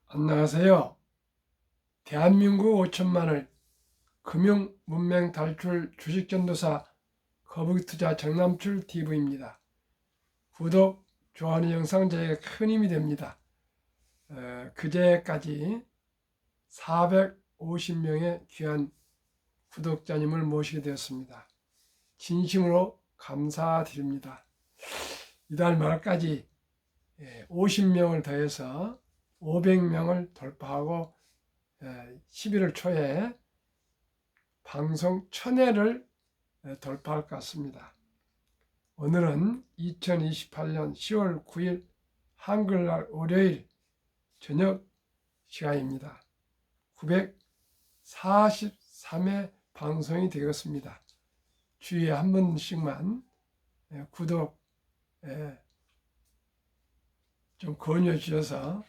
안녕하세요. 대한민국 5천만을 금융문맹 탈출 주식전도사 거북이투자 정남출 TV입니다. 구독, 좋아하는 영상 제게 큰 힘이 됩니다. 그제까지 450명의 귀한 구독자님을 모시게 되었습니다. 진심으로 감사드립니다. 이달 말까지 50명을 더해서 500명을 돌파하고 11월 초에 방송 1000회를 돌파할 것 같습니다. 오늘은 2028년 10월 9일 한글날 월요일 저녁 시간입니다. 943회 방송이 되겠습니다. 주에 한 번씩만 구독 좀 권유해 주셔서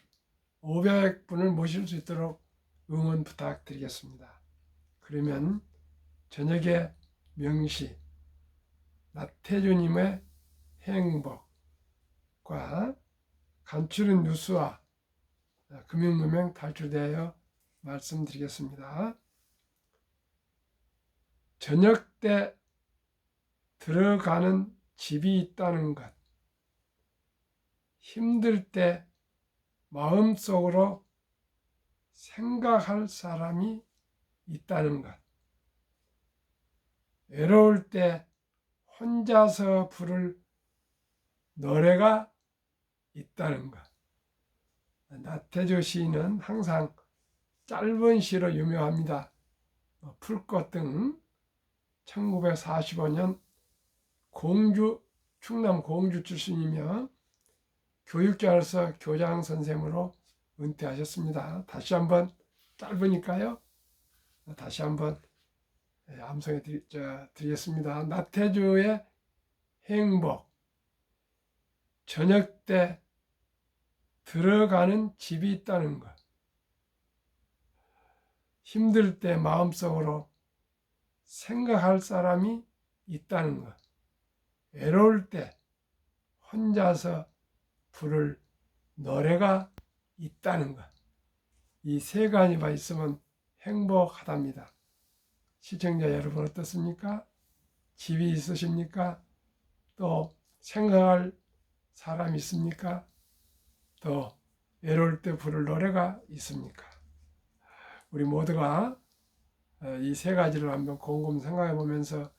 500분을 모실 수 있도록 응원 부탁드리겠습니다. 그러면 저녁에 명시 나태주님의 행복과 간추린 뉴스와 금융문맹 탈출대하여 말씀드리겠습니다. 저녁 때 들어가는 집이 있다는 것, 힘들 때 마음속으로 생각할 사람이 있다는 것, 외로울 때 혼자서 부를 노래가 있다는 것. 나태주 시인은 항상 짧은 시로 유명합니다. 풀꽃 등 1945년 충남 공주 출신이며 교육자로서 교장 선생으로 은퇴하셨습니다. 다시 한번 짧으니까요. 다시 한번 암송해 드리겠습니다. 나태주의 행복. 저녁 때 들어가는 집이 있다는 것. 힘들 때 마음속으로 생각할 사람이 있다는 것. 외로울 때 혼자서 부를 노래가 있다는 것. 이 세 가지가 있으면 행복하답니다. 시청자 여러분 어떻습니까? 집이 있으십니까? 또 생각할 사람이 있습니까? 또 외로울 때 부를 노래가 있습니까? 우리 모두가 이 세 가지를 한번 곰곰 생각해 보면서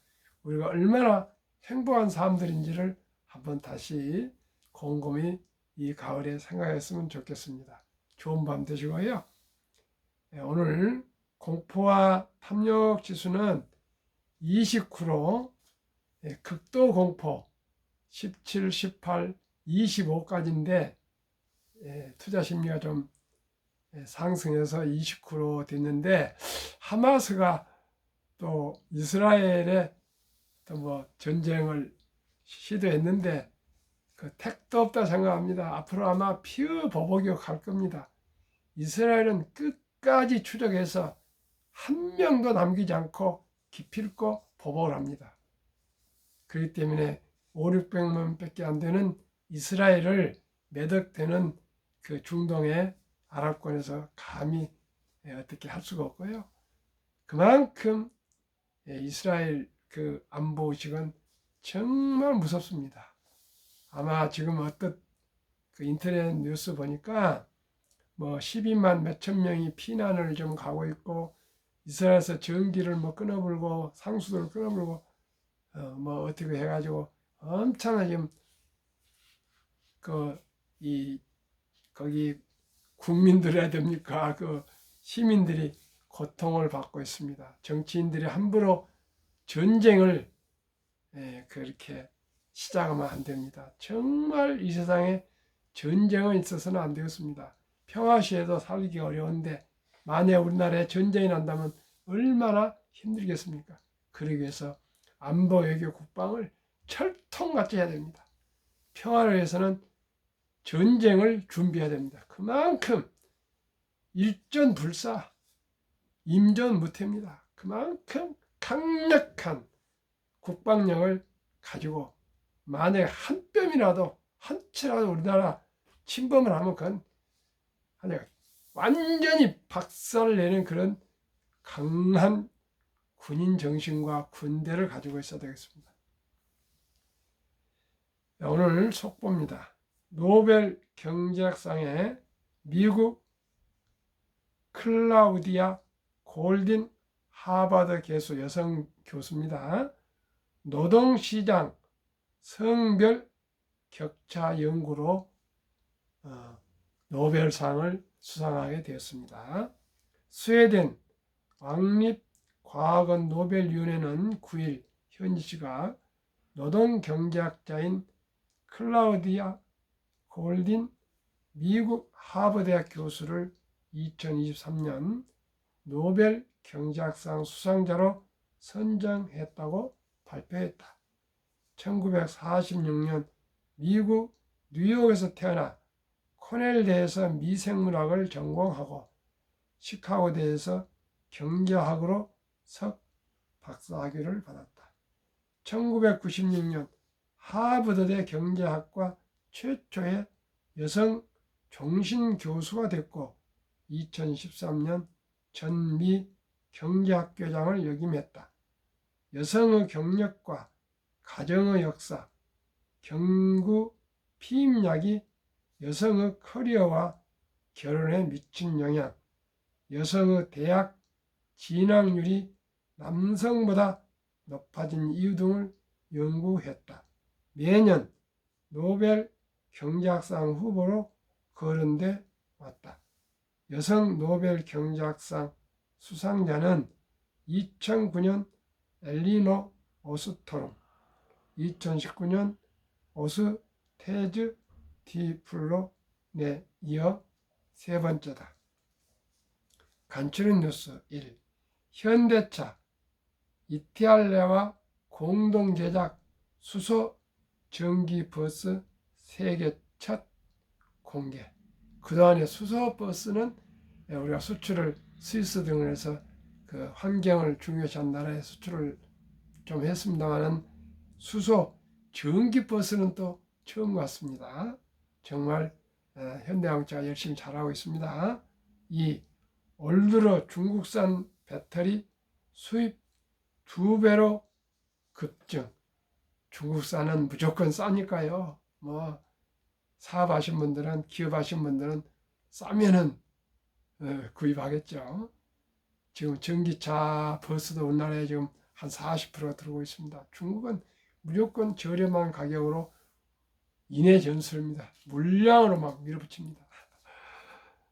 우리가 얼마나 행복한 사람들인지를 한번 다시 곰곰이 이 가을에 생각했으면 좋겠습니다. 좋은 밤 되시고요. 오늘 공포와 탐욕 지수는 29로 극도 공포 17, 18, 25까지인데 투자 심리가 좀 상승해서 29로 됐는데 하마스가 또 이스라엘에 또 뭐 전쟁을 시도했는데 그 택도 없다 생각합니다. 앞으로 아마 피의 보복이 갈 겁니다. 이스라엘은 끝까지 추적해서 한 명도 남기지 않고 기필코 보복을 합니다. 그렇기 때문에 5, 600만 밖에 안 되는 이스라엘을 매덕되는 그 중동의 아랍권에서 감히 어떻게 할 수가 없고요. 그만큼 이스라엘 그 안보의식은 정말 무섭습니다. 아마 지금 어떤 그 인터넷 뉴스 보니까 뭐 12만 몇천 명이 피난을 좀 가고 있고 이스라엘에서 전기를 뭐 끊어불고 상수도를 끊어불고 뭐 어떻게 해가지고 엄청나게 지금 거기 국민들이야 됩니까? 그 시민들이 고통을 받고 있습니다. 정치인들이 함부로 전쟁을 그렇게 시작하면 안 됩니다. 정말 이 세상에 전쟁은 있어서는 안 되겠습니다. 평화시에도 살기 어려운데 만약 우리나라에 전쟁이 난다면 얼마나 힘들겠습니까? 그러기 위해서 안보, 외교, 국방을 철통같이 해야 됩니다. 평화를 위해서는 전쟁을 준비해야 됩니다. 그만큼 일전불사, 임전무태입니다. 그만큼 강력한 국방력을 가지고 만약에 한 뼘이라도 한 치라도 우리나라 침범을 하면 그건 완전히 박살내는 그런 강한 군인 정신과 군대를 가지고 있어야 되겠습니다. 오늘 속보입니다. 노벨 경제학상에 미국 클라우디아 골딘 하버드 교수 여성 교수입니다. 노동시장 성별 격차 연구로 노벨상을 수상하게 되었습니다. 스웨덴 왕립과학원 노벨위원회는 9일 현지 시각 노동경제학자인 클라우디아 골딘 미국 하버드대학 교수를 2023년 노벨 경제학상 수상자로 선정했다고 발표했다. 1946년 미국 뉴욕에서 태어나 코넬대에서 미생물학을 전공하고 시카고대에서 경제학으로 석 박사학위를 받았다. 1996년 하버드대 경제학과 최초의 여성 종신 교수가 됐고 2013년 전미 경제학교장을 역임했다. 여성의 경력과 가정의 역사, 경구 피임약이 여성의 커리어와 결혼에 미친 영향, 여성의 대학 진학률이 남성보다 높아진 이유 등을 연구했다. 매년 노벨 경제학상 후보로 거론돼 왔다. 여성 노벨 경제학상 수상자는 2009년 엘리노 오스트롬, 2019년 오스테즈 디플로에 이어 세 번째다. 간추린 뉴스 1. 현대차 이티알레와 공동 제작 수소 전기버스 세계 첫 공개. 그동안에 수소 버스는 우리가 수출을 스위스 등을 해서 그 환경을 중요시한 나라에 수출을 좀 했습니다만은 수소 전기버스는 또 처음 같습니다. 정말 현대자동차가 열심히 잘하고 있습니다. 2. 올 들어 중국산 배터리 수입 2배로 급증. 중국산은 무조건 싸니까요. 사업하신 분들은, 기업하신 분들은 싸면은 구입하겠죠. 지금 전기차 버스도 우리나라에 지금 한 40%가 들어오고 있습니다. 중국은 무조건 저렴한 가격으로 인해 전술입니다. 물량으로 막 밀어붙입니다.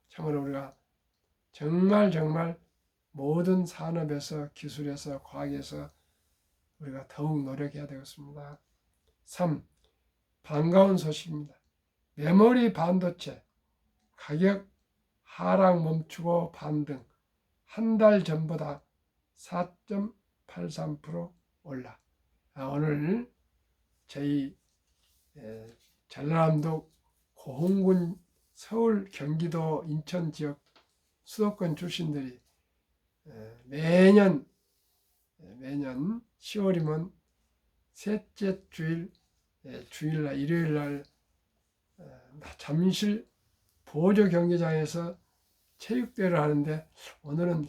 참으로 우리가 정말 모든 산업에서, 기술에서, 과학에서 우리가 더욱 노력해야 되겠습니다. 3. 반가운 소식입니다. 메모리 반도체 가격 하락 멈추고 반등, 한 달 전보다 4.83% 올라. 오늘 저희 전라남도 고흥군, 서울, 경기도, 인천 지역 수도권 출신들이 매년 10월이면 셋째 주일날 일요일날 잠실 보조 경기장에서 체육대회를 하는데 오늘은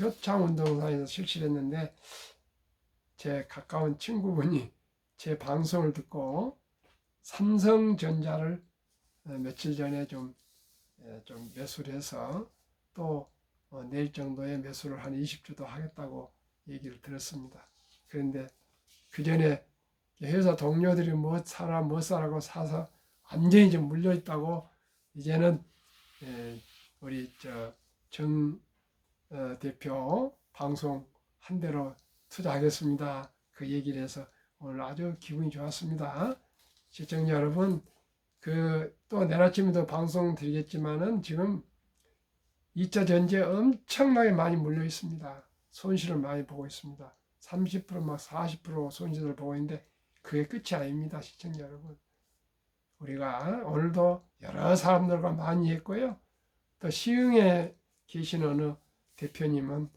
효창운동장에서 실시를 했는데 제 가까운 친구분이 제 방송을 듣고 삼성전자를 며칠 전에 좀 매수를 해서 또 내일 정도에 매수를 한 20주도 하겠다고 얘기를 들었습니다. 그런데 그 전에 회사 동료들이 뭐 사라고 사서 완전히 좀 물려 있다고 이제는 우리 정 대표 방송 한 대로 투자하겠습니다. 그 얘기를 해서 오늘 아주 기분이 좋았습니다. 시청자 여러분, 또 내일 아침에도 방송 드리겠지만은 지금 2차 전지에 엄청나게 많이 몰려 있습니다. 손실을 많이 보고 있습니다. 30% 막 40% 손실을 보고 있는데 그게 끝이 아닙니다. 시청자 여러분. 우리가 오늘도 여러 사람들과 많이 했고요. 또 시흥에 계신 어느 대표님은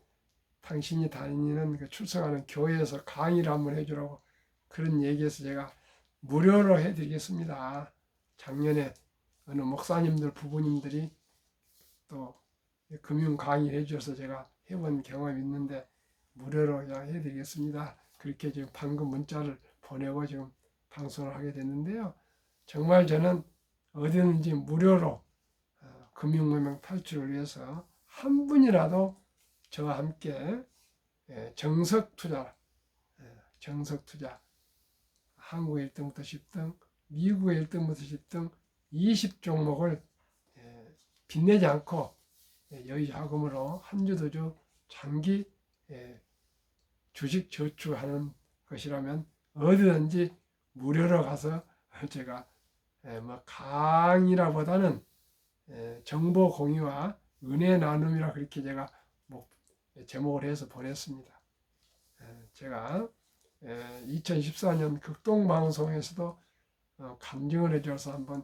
당신이 다니는 출석하는 교회에서 강의를 한번 해주라고 그런 얘기해서 제가 무료로 해드리겠습니다. 작년에 어느 목사님들 부부님들이 또 금융 강의를 해주셔서 제가 해본 경험이 있는데 무료로 그냥 해드리겠습니다. 그렇게 지금 방금 문자를 보내고 지금 방송을 하게 됐는데요. 정말 저는 어디든지 무료로 금융문명 탈출을 위해서 한 분이라도 저와 함께 정석 투자, 한국 1등부터 10등, 미국의 1등부터 10등 20종목을 빚내지 않고 여유자금으로 한 주 두 주 장기 주식 저축하는 것이라면 어디든지 무료로 가서 제가 뭐 강의라보다는 정보 공유와 은혜 나눔이라 그렇게 제가 제목을 해서 보냈습니다. 제가 2014년 극동방송에서도 간증을 해줘서 한번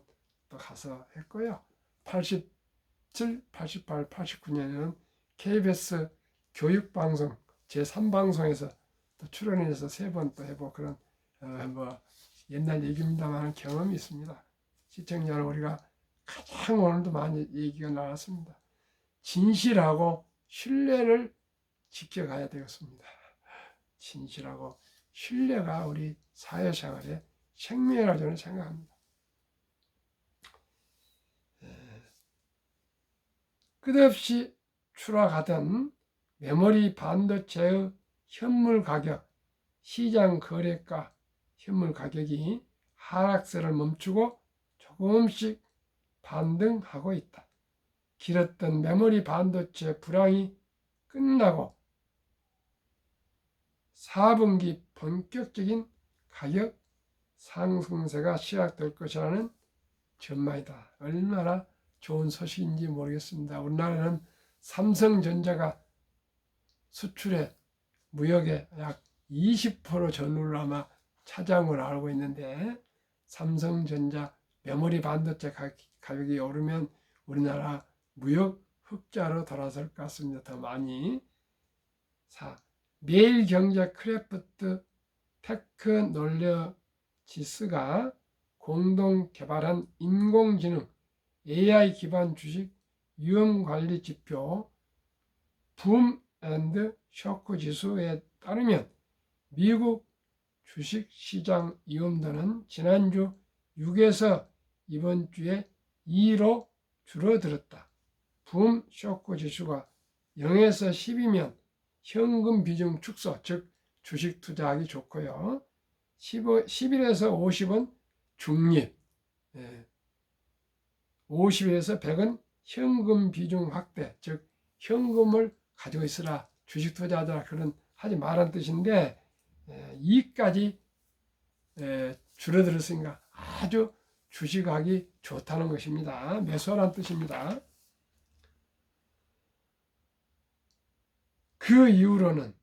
또 가서 했고요. 87, 88, 89년에는 KBS 교육방송 제3방송에서 또 출연해서 3번 또 해보고 그런 뭐 옛날 얘기입니다만 경험이 있습니다. 시청자 여러분, 우리가 가장 오늘도 많이 얘기가 나왔습니다. 진실하고 신뢰를 지켜가야 되겠습니다. 진실하고 신뢰가 우리 사회생활의 생명이라고 저는 생각합니다. 끝없이 추락하던 메모리 반도체의 현물 가격, 시장 거래가 현물 가격이 하락세를 멈추고 조금씩 반등하고 있다. 길었던 메모리 반도체 불황이 끝나고 4분기 본격적인 가격 상승세가 시작될 것이라는 전망이다. 얼마나 좋은 소식인지 모르겠습니다. 우리나라는 삼성전자가 수출에 무역에 약 20% 전후를 아마 차지한 걸로 알고 있는데, 삼성전자 메모리 반도체 가격이 오르면 우리나라 무역 흑자로 돌아설 것 같습니다. 더 많이. 매일경제 크래프트 테크놀로지스가 공동 개발한 인공지능 AI 기반 주식 위험관리 지표 붐 앤드 쇼크 지수에 따르면 미국 주식시장 위험도는 지난주 6에서 이번 주에 2로 줄어들었다. 붐 쇼크 지수가 0에서 10이면 현금 비중 축소, 즉 주식 투자하기 좋고요. 11에서 50은 중립, 50에서 100은 현금 비중 확대, 즉 현금을 가지고 있으라, 주식 투자하더라, 그런 하지 말라는 뜻인데, 2까지 줄어들었으니까 아주 주식하기 좋다는 것입니다. 매수하라는 뜻입니다. 그 이후로는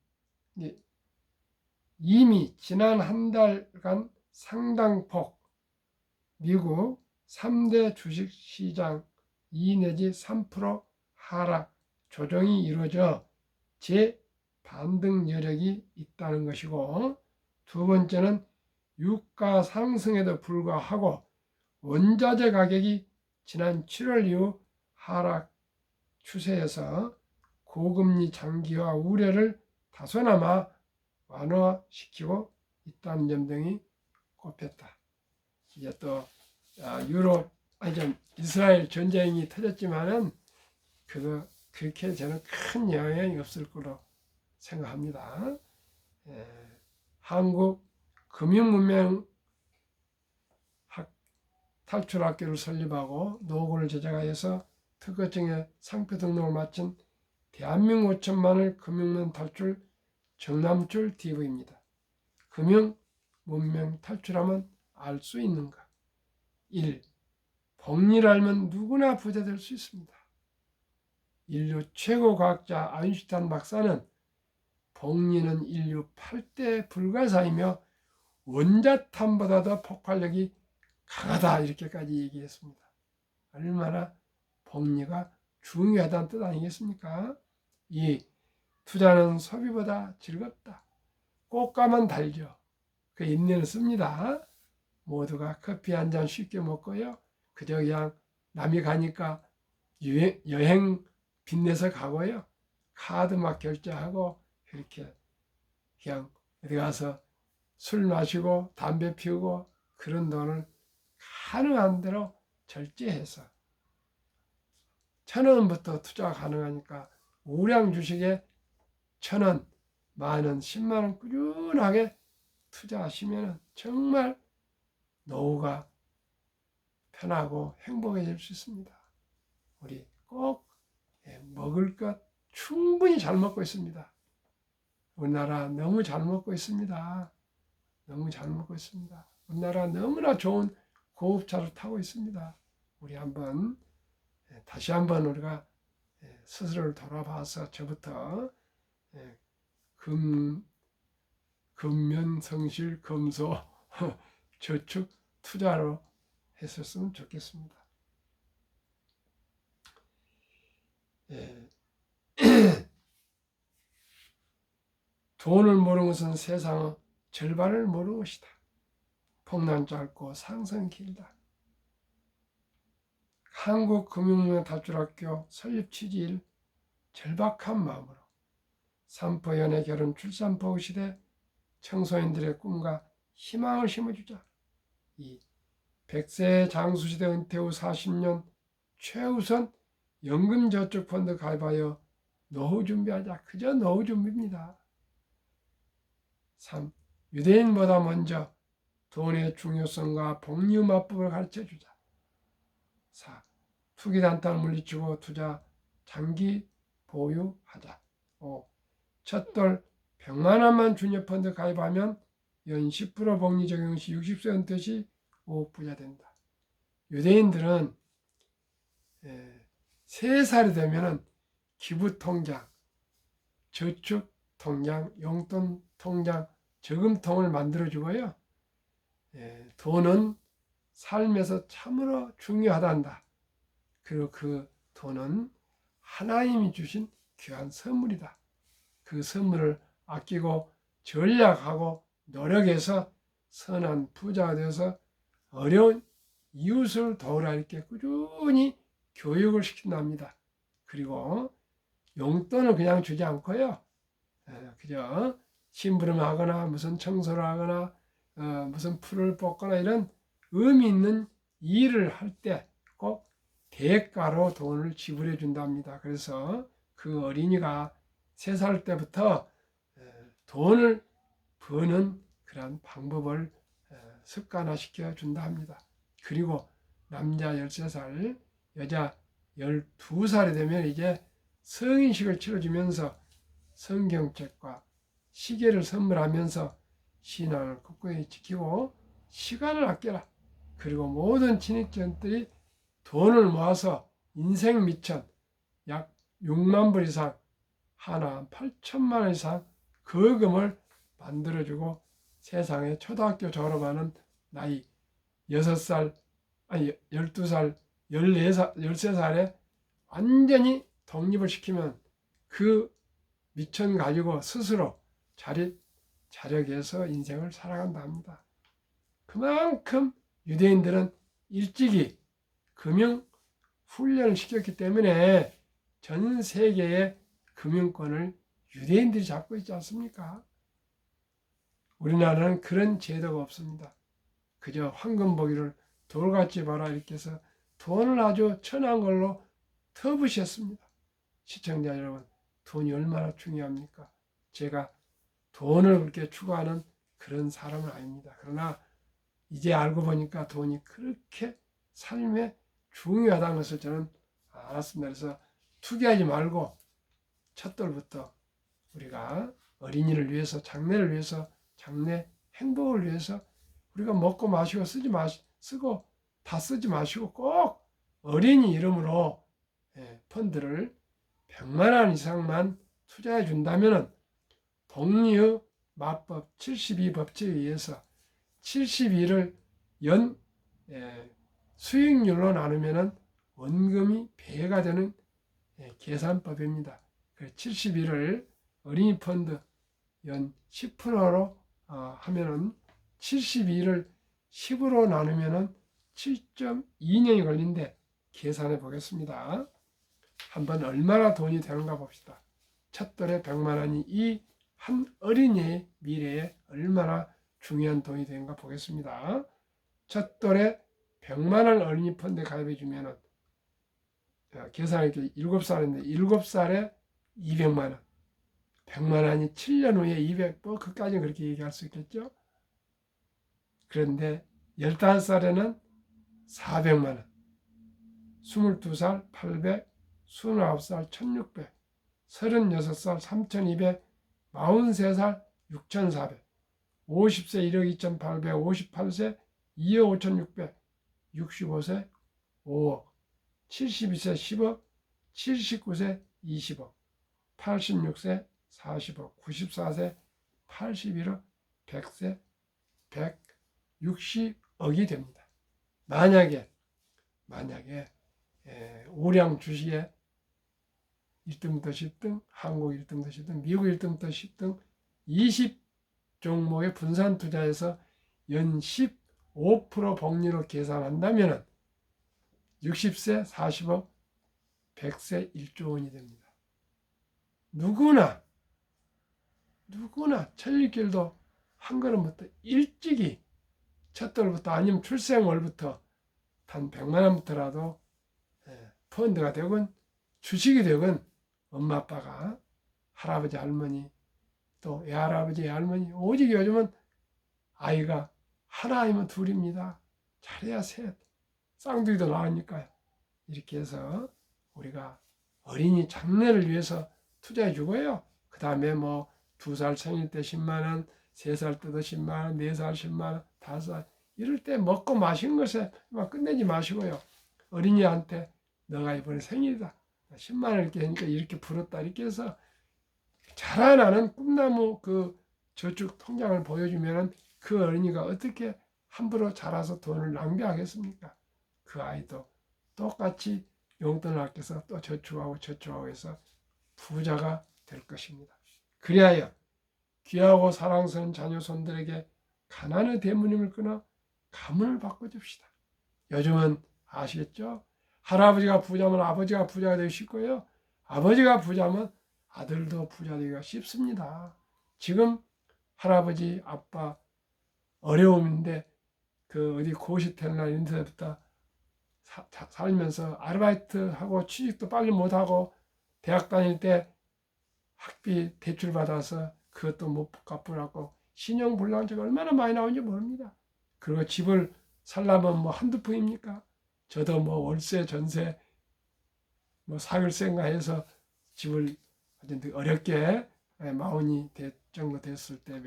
이미 지난 한 달간 상당폭 미국 3대 주식시장 2 내지 3% 하락 조정이 이루어져 재반등 여력이 있다는 것이고, 두 번째는 유가 상승에도 불구하고 원자재 가격이 지난 7월 이후 하락 추세에서 고금리 장기화 우려를 다소나마 완화시키고 있다는 점 등이 꼽혔다. 이제 또 이스라엘 전쟁이 터졌지만은 그렇게 저는 큰 영향이 없을 거로 생각합니다. 한국 금융문명 탈출학교를 설립하고 노고를 제작하여서 특허증에 상표 등록을 마친 대한민국 5천만을 금융문 탈출 정남줄 TV입니다. 금융 문명 탈출하면 알 수 있는가? 1. 복리를 알면 누구나 부자 될 수 있습니다. 인류 최고 과학자 아인슈타인 박사는 복리는 인류 8대 불가사이며 원자탄보다도 폭발력이 강하다, 이렇게까지 얘기했습니다. 얼마나 복리가 중요하다는 뜻 아니겠습니까? 2. 투자는 소비보다 즐겁다. 꽃가만 달죠. 그 인내는 씁니다. 모두가 커피 한 잔 쉽게 먹고요. 그저 그냥 남이 가니까 여행 빚내서 가고요. 카드 막 결제하고 이렇게 그냥 어디 가서 술 마시고 담배 피우고 그런 돈을 가능한 대로 절제해서 1,000원부터 투자 가능하니까 우량 주식에 1,000원, 만원, 10만원 꾸준하게 투자하시면 정말 노후가 편하고 행복해질 수 있습니다. 우리 꼭 먹을 것 충분히 잘 먹고 있습니다. 우리나라 너무 잘 먹고 있습니다. 너무 잘 먹고 있습니다. 우리나라 너무나 좋은 고급차를 타고 있습니다. 우리 다시 한번 우리가 스스로를 돌아봐서 저부터 근면성실 검소 저축 투자로 했었으면 좋겠습니다. 돈을 모르는 것은 세상의 절반을 모르는 것이다. 폭난 짧고 상승 길다. 한국금융문화답출학교 설립 취지일 절박한 마음으로 산포 연애 결혼 출산포 시대 청소년들의 꿈과 희망을 심어주자. 이 100세 장수시대 은퇴 후 40년 최우선 연금저축펀드 가입하여 노후 준비하자. 그저 노후 준비입니다. 3. 유대인보다 먼저 돈의 중요성과 복리음화법을 가르쳐주자. 4. 투기단타를 물리치고 투자 장기 보유하자. 5. 첫돌 100만 원만 주녀펀드 가입하면 연 10% 복리 적용 시 60세 은퇴 시 5억 부자 된다. 유대인들은 3살이 되면 기부통장, 저축통장, 용돈통장, 저금통을 만들어주고요. 돈은 삶에서 참으로 중요하단다. 그리고 그 돈은 하나님이 주신 귀한 선물이다. 그 선물을 아끼고 전략하고 노력해서 선한 부자가 되어서 어려운 이웃을 도우라 이렇게 꾸준히 교육을 시킨답니다. 그리고 용돈을 그냥 주지 않고요. 그저 심부름하거나 무슨 청소를 하거나 무슨 풀을 뽑거나 이런 의미 있는 일을 할 때 꼭 대가로 돈을 지불해 준답니다. 그래서 그 어린이가 3살 때부터 돈을 버는 그런 방법을 습관화시켜 준다 합니다. 그리고 남자 13살, 여자 12살이 되면 이제 성인식을 치러주면서 성경책과 시계를 선물하면서 신앙을 굳건히 지키고 시간을 아껴라. 그리고 모든 친익전들이 돈을 모아서 인생 미천 약 6만 불 이상 하나 8천만 원 이상 거금을 만들어주고 세상에 초등학교 졸업하는 나이 6살, 아니 12살, 14살, 13살에 완전히 독립을 시키면 그 미천 가지고 스스로 자력해서 인생을 살아간다 합니다. 그만큼 유대인들은 일찍이 금융 훈련을 시켰기 때문에 전 세계의 금융권을 유대인들이 잡고 있지 않습니까? 우리나라는 그런 제도가 없습니다. 그저 황금 보기를 돌같이 봐라 이렇게 해서 돈을 아주 천한 걸로 터부셨습니다. 시청자 여러분, 돈이 얼마나 중요합니까? 제가 돈을 그렇게 추구하는 그런 사람은 아닙니다. 그러나 이제 알고 보니까 돈이 그렇게 삶에 중요하다는 것을 저는 알았습니다. 그래서 투기하지 말고 첫돌부터 우리가 어린이를 위해서, 장래를 위해서, 장래 행복을 위해서 우리가 먹고 마시고 쓰고 다 쓰지 마시고 꼭 어린이 이름으로 펀드를 100만 원 이상만 투자해 준다면 복리의 마법 72법칙에 의해서 72를 연 수익률로 나누면 원금이 배가 되는 계산법입니다. 72를 어린이 펀드 연 10%로 하면은 72를 10으로 나누면은 7.2년이 걸린데 계산해 보겠습니다. 한번 얼마나 돈이 되는가 봅시다. 첫돌에 100만 원이 이 한 어린이의 미래에 얼마나 중요한 돈이 되는가 보겠습니다. 첫돌에 100만 원 어린이 펀드에 가입해 주면은 계산하니까 7살인데 7살에 200만 원. 100만 원이 7년 후에 200, 그까지는 그렇게 얘기할 수 있겠죠. 그런데 15살에는 400만 원, 22살 800, 29살 1600, 36살 3200, 43살 6400, 50세 1억 2800, 58세 2억 5600, 65세 5억, 72세 10억, 79세 20억, 86세 40억, 94세 81억, 100세 160억이 됩니다. 만약에 우량 주식에 1등부터 10등, 한국 1등부터 10등, 미국 1등부터 10등 20 종목에 분산 투자해서 연 15% 복리로 계산한다면 60세 40억, 100세 1조 원이 됩니다. 누구나 천리길도 한 걸음부터 일찍이 첫돌부터 아니면 출생월부터 단 100만 원부터라도 펀드가 되건 주식이 되건 엄마 아빠가 할아버지 할머니 또 외할아버지 외할머니 오직 요즘은 아이가 하나 아니면 둘입니다. 잘해야 셋 쌍둥이도 나으니까요. 이렇게 해서 우리가 어린이 장래를 위해서 투자해 주고요. 그 다음에 뭐 2살 생일 때 10만 원, 3살 때도 10만 원, 4살 10만 원, 5살 이럴 때 먹고 마신 것에 막 끝내지 마시고요. 어린이한테 너가 이번에 생일이다. 10만 원 이렇게 하니까 이렇게 불었다. 이렇게 해서 자라나는 꿈나무 그 저축 통장을 보여주면 그 어린이가 어떻게 함부로 자라서 돈을 낭비하겠습니까? 그 아이도 똑같이 용돈을 아껴서 또 저축하고 해서 부자가 될 것입니다. 그리하여 귀하고 사랑스러운 자녀 손들에게 가난의 대문임을 끊어 가문을 바꿔줍시다. 요즘은 아시겠죠? 할아버지가 부자면 아버지가 부자가 되기 쉽고요. 아버지가 부자면 아들도 부자 되기가 쉽습니다. 지금 할아버지, 아빠 어려움인데 그 어디 고시텔이나 이런 데부터 살면서 아르바이트하고 취직도 빨리 못하고 대학 다닐 때 학비 대출 받아서 그것도 못 갚으라고 신용불량자가 얼마나 많이 나오는지 모릅니다. 그리고 집을 살려면 뭐 한두 푼입니까? 저도 뭐 월세, 전세, 뭐 사글세인가 해서 집을 어렵게 마흔이 정도 됐을 때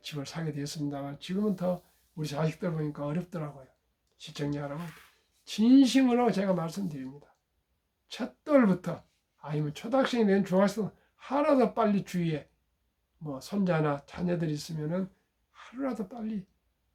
집을 사게 되었습니다만 지금은 더 우리 자식들 보니까 어렵더라고요. 시청자 여러분, 진심으로 제가 말씀드립니다. 첫돌부터 아니면 초등학생이 된 중학생 하루라도 빨리 주위에 뭐 손자나 자녀들이 있으면은 하루라도 빨리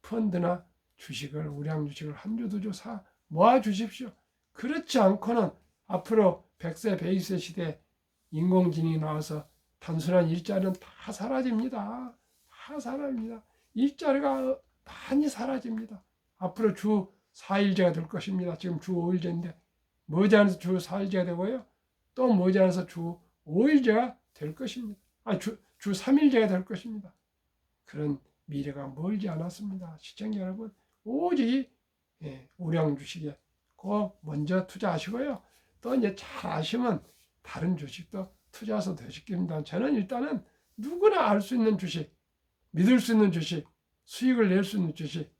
펀드나 주식을 우량 주식을 한 주 두 주 사 모아 주십시오. 그렇지 않고는 앞으로 100세 120세 시대 인공지능이 나와서 단순한 일자리는 다 사라집니다. 다 사라집니다. 일자리가 많이 사라집니다. 앞으로 주 4일제가 될 것입니다. 지금 주 5일제인데 머지않아서 주 4일제가 되고요. 또 머지않아서 주 5일제가 될 것입니다. 주 3일제가 될 것입니다. 그런 미래가 멀지 않았습니다. 시청자 여러분, 오직 우량 주식에 꼭 먼저 투자하시고요. 또 이제 잘 아시면 다른 주식도 투자해서 되시킵니다. 저는 일단은 누구나 알 수 있는 주식, 믿을 수 있는 주식, 수익을 낼 수 있는 주식,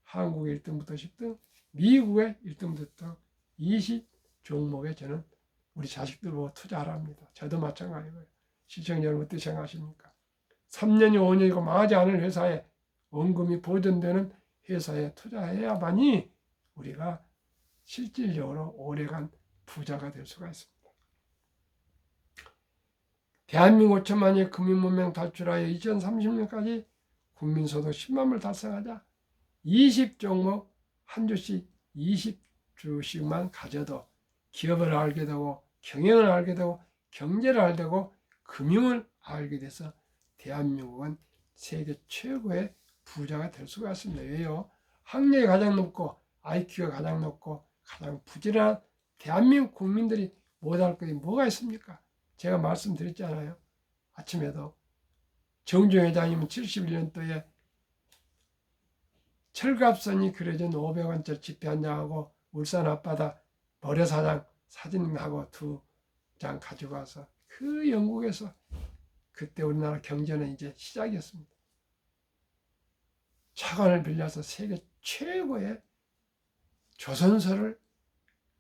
한국의 1등부터 10등, 미국의 1등부터 20 종목에 저는 우리 자식들 보고 투자하랍니다. 저도 마찬가지고요. 시청자 여러분 어떻게 생각하십니까? 3년이 5년이고 망하지 않을 회사에 원금이 보존되는 회사에 투자해야만이 우리가 실질적으로 오래간 부자가 될 수가 있습니다. 대한민국 5천만의 금융문명 탈출하여 2030년까지 국민소득 10만을 달성하자 20종목 한 주씩 20주씩만 가져도 기업을 알게 되고 경영을 알게 되고 경제를 알게 되고 금융을 알게 돼서 대한민국은 세계 최고의 부자가 될 수가 있습니다. 왜요? 학력이 가장 높고 IQ가 가장 높고 가장 부지런한 대한민국 국민들이 못할 것이 뭐가 있습니까? 제가 말씀드렸잖아요. 아침에도 정중 회장님은 71년도에 철갑선이 그려진 500원짜리 지폐 한 장하고 울산 앞바다 모래사장 사진하고 2장 가지고 와서 그 영국에서 그때 우리나라 경제는 이제 시작이었습니다. 차관을 빌려서 세계 최고의 조선소를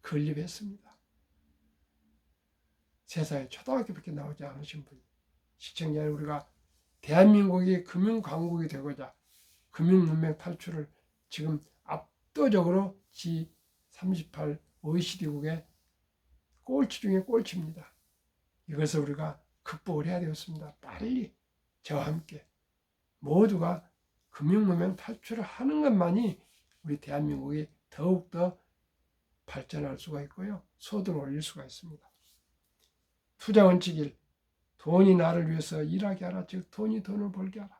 건립했습니다. 세상에 초등학교밖에 나오지 않으신 분이. 시청자 우리가 대한민국이 금융강국이 되고자 금융문명 탈출을 지금 압도적으로 G38 OECD국의 꼴찌 중에 꼴찌입니다. 이것을 우리가 극복을 해야 되겠습니다. 빨리 저와 함께 모두가 금융문명 탈출을 하는 것만이 우리 대한민국이 더욱더 발전할 수가 있고요. 소득을 올릴 수가 있습니다. 투자 원칙 1. 돈이 나를 위해서 일하게 하라. 즉 돈이 돈을 벌게 하라.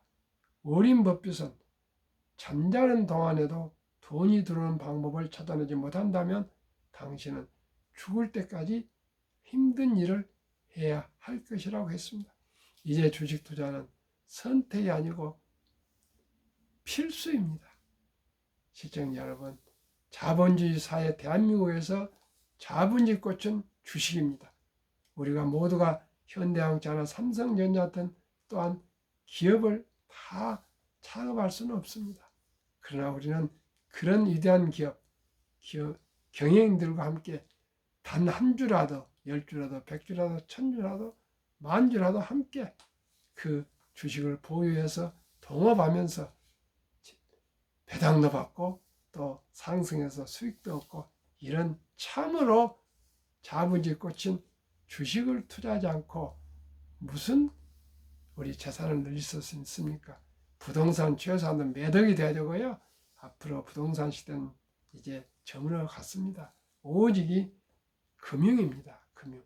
어린 법규선 잠자는 동안에도 돈이 들어오는 방법을 찾아내지 못한다면 당신은 죽을 때까지 힘든 일을 해야 할 것이라고 했습니다. 이제 주식 투자는 선택이 아니고 필수입니다. 시청자 여러분, 자본주의 사회 대한민국에서 자본주의 꽃은 주식입니다. 우리가 모두가 현대자동차나 삼성전자 같은 또한 기업을 다 창업할 수는 없습니다. 그러나 우리는 그런 위대한 기업 경영인들과 함께 단 한 주라도, 10주라도, 100주라도, 1000주라도, 10,000주라도 함께 그 주식을 보유해서 동업하면서 배당도 받고 또 상승해서 수익도 얻고 이런 참으로 자본주의 꽃인 주식을 투자하지 않고 무슨 우리 재산을 늘릴 수 있습니까? 부동산 최소한도 매덕이 돼야 되고요. 앞으로 부동산 시대는 이제 저물어 갔습니다. 오직이 금융입니다. 금융.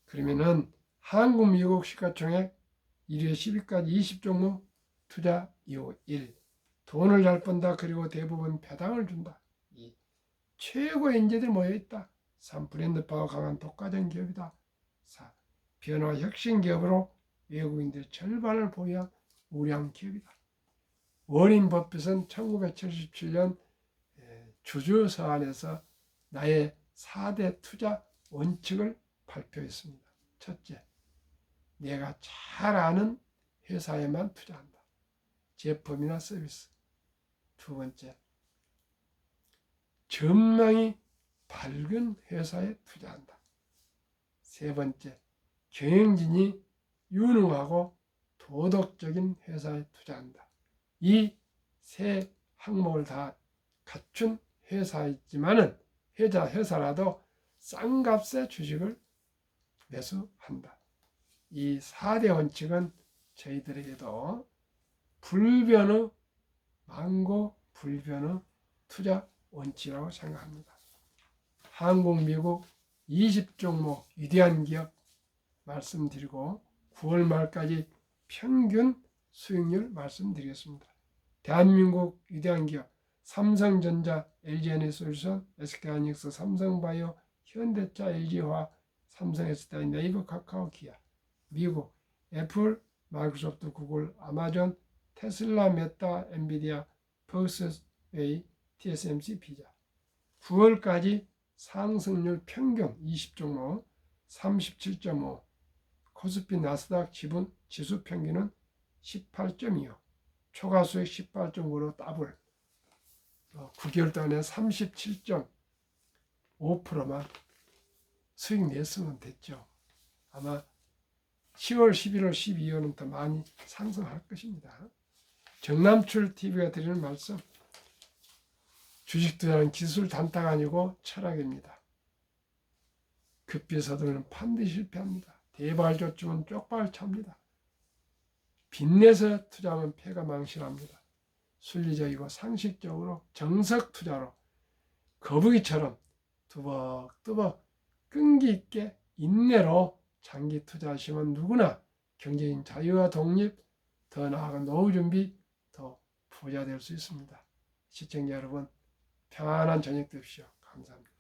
그러면은 한국, 미국 시가총액 1회 10위까지 20종목 투자 이유 1. 돈을 잘 번다. 그리고 대부분 배당을 준다. 2. 최고의 인재들이 모여있다. 3. 브랜드파워 강한 독과점 기업이다. 4. 변화 혁신 기업으로 외국인들 절반을 보유한 우량 기업이다. 워린 버핏은 1977년 주주서한에서 나의 4대 투자 원칙을 발표했습니다. 첫째, 내가 잘 아는 회사에만 투자한다. 제품이나 서비스. 두 번째, 전망이 밝은 회사에 투자한다. 세 번째, 경영진이 유능하고 도덕적인 회사에 투자한다. 이 세 항목을 다 갖춘 회사라도 싼 값에 주식을 매수한다. 이 4대 원칙은 저희들에게도 불변의 망고 불변의 투자 원칙이라고 생각합니다. 한국, 미국 20종목 위대한 기업 말씀드리고 9월 말까지 평균 수익률 말씀드리겠습니다. 대한민국 위대한 기업 삼성전자, LG에너지솔루션, SK하이닉스, 삼성바이오, 현대차, LG화학, 삼성SDI, 네이버, 카카오, 기아. 미국 애플, 마이크로소프트, 구글, 아마존, 테슬라, 메타, 엔비디아, 퍼스웨이, TSMC, 피자. 9월까지 상승률 평균 20종목 37.5, 코스피 나스닥 지수 평균은 18.25, 초과수익 18.5로 더블, 9개월 동안에 37.5%만 수익 냈으면 됐죠. 아마 10월, 11월, 12월은 더 많이 상승할 것입니다. 정남출 TV가 드리는 말씀, 주식 투자는 기술 단타가 아니고 철학입니다. 급비 서두르는 반드시 실패합니다. 대발조쯤은 쪽발 찹니다. 빚내서 투자하면 패가 망신합니다. 순리적이고 상식적으로 정석 투자로 거북이처럼 뚜벅뚜벅 끈기 있게 인내로 장기 투자하시면 누구나 경제인 자유와 독립, 더 나아가 노후 준비, 더 부자 될 수 있습니다. 시청자 여러분, 평안한 저녁 되십시오. 감사합니다.